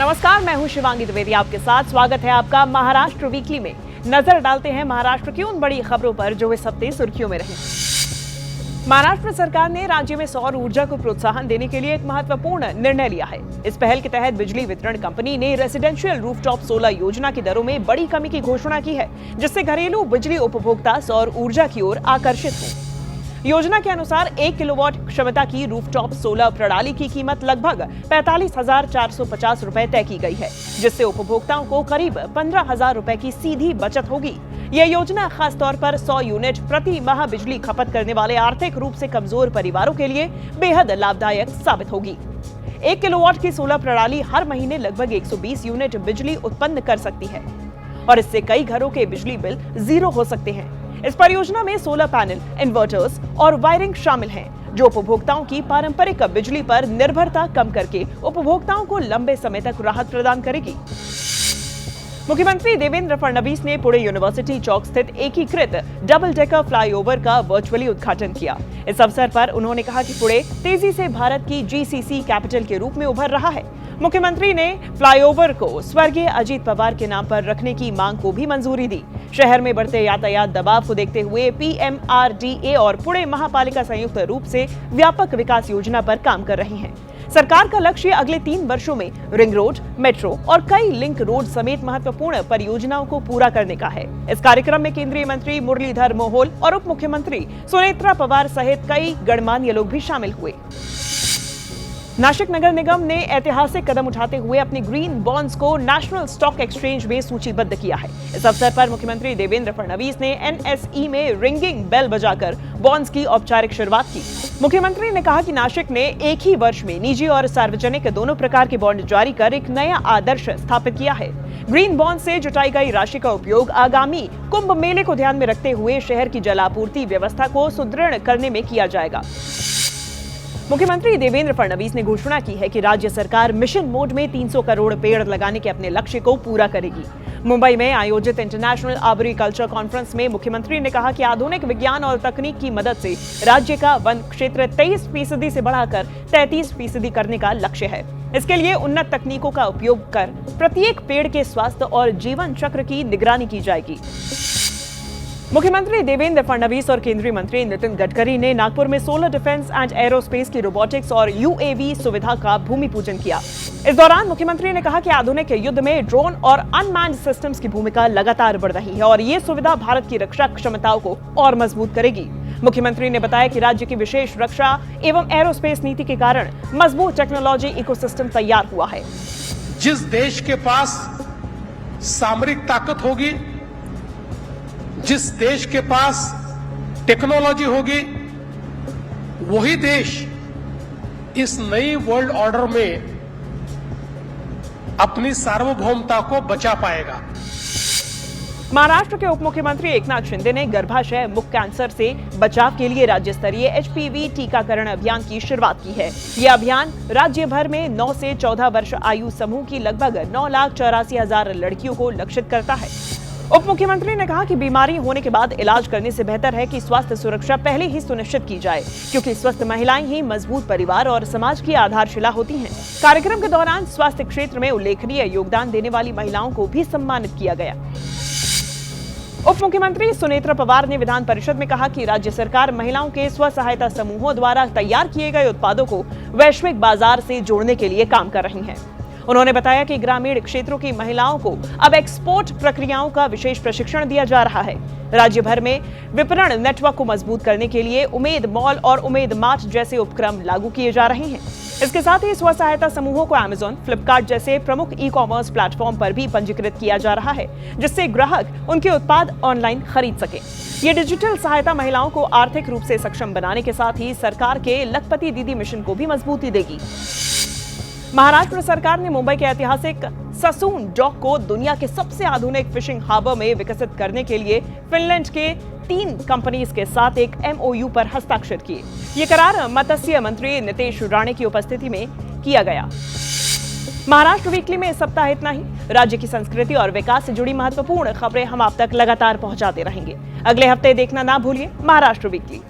नमस्कार, मैं हूं शिवांगी द्विवेदी, आपके साथ स्वागत है आपका महाराष्ट्र वीकली में। नजर डालते हैं महाराष्ट्र की उन बड़ी खबरों पर जो इस हफ्ते सुर्खियों में रही। महाराष्ट्र सरकार ने राज्य में सौर ऊर्जा को प्रोत्साहन देने के लिए एक महत्वपूर्ण निर्णय लिया है। इस पहल के तहत बिजली वितरण कंपनी ने रेसिडेंशियल रूफटॉप सोलर योजना की दरों में बड़ी कमी की घोषणा की है, जिससे घरेलू बिजली उपभोक्ता सौर ऊर्जा की ओर आकर्षित हो। योजना के अनुसार 1 किलोवाट क्षमता की रूफटॉप सोलर प्रणाली की कीमत लगभग 45,450 रुपए तय की गई है, जिससे उपभोक्ताओं को करीब 15,000 रुपए की सीधी बचत होगी। यह योजना खासतौर पर 100 यूनिट प्रति माह बिजली खपत करने वाले आर्थिक रूप से कमजोर परिवारों के लिए बेहद लाभदायक साबित होगी। 1 किलोवाट की सोलर प्रणाली हर महीने लगभग 120 यूनिट बिजली उत्पन्न कर सकती है और इससे कई घरों के बिजली बिल जीरो हो सकते हैं। इस परियोजना में सोलर पैनल, इन्वर्टर्स और वायरिंग शामिल हैं, जो उपभोक्ताओं की पारंपरिक बिजली पर निर्भरता कम करके उपभोक्ताओं को लंबे समय तक राहत प्रदान करेगी। मुख्यमंत्री देवेंद्र फडणवीस ने पुणे यूनिवर्सिटी चौक स्थित एकीकृत डबल डेकर फ्लाईओवर का वर्चुअली उद्घाटन किया। इस अवसर पर उन्होंने कहा कि पुणे तेजी से भारत की जीसीसी कैपिटल के रूप में उभर रहा है। मुख्यमंत्री ने फ्लाईओवर को स्वर्गीय अजीत पवार के नाम पर रखने की मांग को भी मंजूरी दी। शहर में बढ़ते यातायात दबाव को देखते हुए पीएमआरडीए और पुणे महापालिका संयुक्त रूप से व्यापक विकास योजना पर काम कर रही हैं। सरकार का लक्ष्य अगले 3 वर्षों में रिंग रोड, मेट्रो और कई लिंक रोड समेत महत्वपूर्ण परियोजनाओं को पूरा करने का है। इस कार्यक्रम में केंद्रीय मंत्री मुरलीधर मोहोल और उप मुख्यमंत्री सुनेत्रा पवार सहित कई गणमान्य लोग भी शामिल हुए। नासिक नगर निगम ने ऐतिहासिक कदम उठाते हुए अपनी ग्रीन बॉन्ड्स को नेशनल स्टॉक एक्सचेंज में सूचीबद्ध किया है। इस अवसर पर मुख्यमंत्री देवेंद्र फडणवीस ने एनएसई में रिंगिंग बेल बजाकर बॉन्ड्स की औपचारिक शुरुआत की। मुख्यमंत्री ने कहा कि नासिक ने एक ही वर्ष में निजी और सार्वजनिक दोनों प्रकार के बॉन्ड जारी कर एक नया आदर्श स्थापित किया है। ग्रीन बॉन्ड से जुटाई गई राशि का उपयोग आगामी कुंभ मेले को ध्यान में रखते हुए शहर की जलापूर्ति व्यवस्था को सुदृढ़ करने में किया जाएगा। मुख्यमंत्री देवेंद्र फडणवीस ने घोषणा की है कि राज्य सरकार मिशन मोड में 300 करोड़ पेड़ लगाने के अपने लक्ष्य को पूरा करेगी। मुंबई में आयोजित इंटरनेशनल आर्बोरिकल्चर कॉन्फ्रेंस में मुख्यमंत्री ने कहा कि आधुनिक विज्ञान और तकनीक की मदद से राज्य का वन क्षेत्र 23% से बढ़ाकर 33% करने का लक्ष्य है। इसके लिए उन्नत तकनीकों का उपयोग कर प्रत्येक पेड़ के स्वास्थ्य और जीवन चक्र की निगरानी की जाएगी। मुख्यमंत्री देवेंद्र फडणवीस और केंद्रीय मंत्री नितिन गडकरी ने नागपुर में सोलर डिफेंस एंड एरोस्पेस की रोबोटिक्स और यूएवी सुविधा का भूमि पूजन किया। इस दौरान मुख्यमंत्री ने कहा कि आधुनिक युद्ध में ड्रोन और अनमैन्ड सिस्टम्स की भूमिका लगातार बढ़ रही है और ये सुविधा भारत की रक्षा क्षमताओं को और मजबूत करेगी। मुख्यमंत्री ने बताया कि राज्य की विशेष रक्षा एवं एरोस्पेस नीति के कारण मजबूत टेक्नोलॉजी इकोसिस्टम तैयार हुआ है। जिस देश के पास सामरिक ताकत होगी, जिस देश के पास टेक्नोलॉजी होगी, वही देश इस नई वर्ल्ड ऑर्डर में अपनी सार्वभौमता को बचा पाएगा। महाराष्ट्र के उप मुख्यमंत्री एकनाथ शिंदे ने गर्भाशय मुख कैंसर से बचाव के लिए राज्य स्तरीय एचपीवी टीकाकरण अभियान की शुरुआत की है। यह अभियान राज्य भर में 9 से 14 वर्ष आयु समूह की लगभग 9,84,000 लड़कियों को लक्षित करता है। उप मुख्यमंत्री ने कहा कि बीमारी होने के बाद इलाज करने से बेहतर है कि स्वास्थ्य सुरक्षा पहले ही सुनिश्चित की जाए, क्योंकि स्वस्थ महिलाएं ही मजबूत परिवार और समाज की आधारशिला होती हैं। कार्यक्रम के दौरान स्वास्थ्य क्षेत्र में उल्लेखनीय योगदान देने वाली महिलाओं को भी सम्मानित किया गया। उप मुख्यमंत्री सुनेत्रा पवार ने विधान परिषद में कहा कि राज्य सरकार महिलाओं के स्व सहायता समूहों द्वारा तैयार किए गए उत्पादों को वैश्विक बाजार से जोड़ने के लिए काम कर रही है। उन्होंने बताया कि ग्रामीण क्षेत्रों की महिलाओं को अब एक्सपोर्ट प्रक्रियाओं का विशेष प्रशिक्षण दिया जा रहा है। राज्य भर में विपणन नेटवर्क को मजबूत करने के लिए उमेद मॉल और उमेद मार्ट जैसे उपक्रम लागू किए जा रहे हैं। इसके साथ ही स्व सहायता समूहों को अमेज़न, फ्लिपकार्ट जैसे प्रमुख ई कॉमर्स प्लेटफॉर्म पर भी पंजीकृत किया जा रहा है, जिससे ग्राहक उनके उत्पाद ऑनलाइन खरीद सके। ये डिजिटल सहायता महिलाओं को आर्थिक रूप से सक्षम बनाने के साथ ही सरकार के लखपति दीदी मिशन को भी मजबूती देगी। महाराष्ट्र सरकार ने मुंबई के ऐतिहासिक ससून डॉक को दुनिया के सबसे आधुनिक फिशिंग हार्बर में विकसित करने के लिए फिनलैंड के 3 कंपनीज के साथ एक एमओयू पर हस्ताक्षर किए। ये करार मत्स्य मंत्री नितेश राणे की उपस्थिति में किया गया। महाराष्ट्र वीकली में इस सप्ताह इतना ही। राज्य की संस्कृति और विकास से जुड़ी महत्वपूर्ण खबरें हम आप तक लगातार पहुंचाते रहेंगे। अगले हफ्ते देखना ना भूलिए महाराष्ट्र वीकली।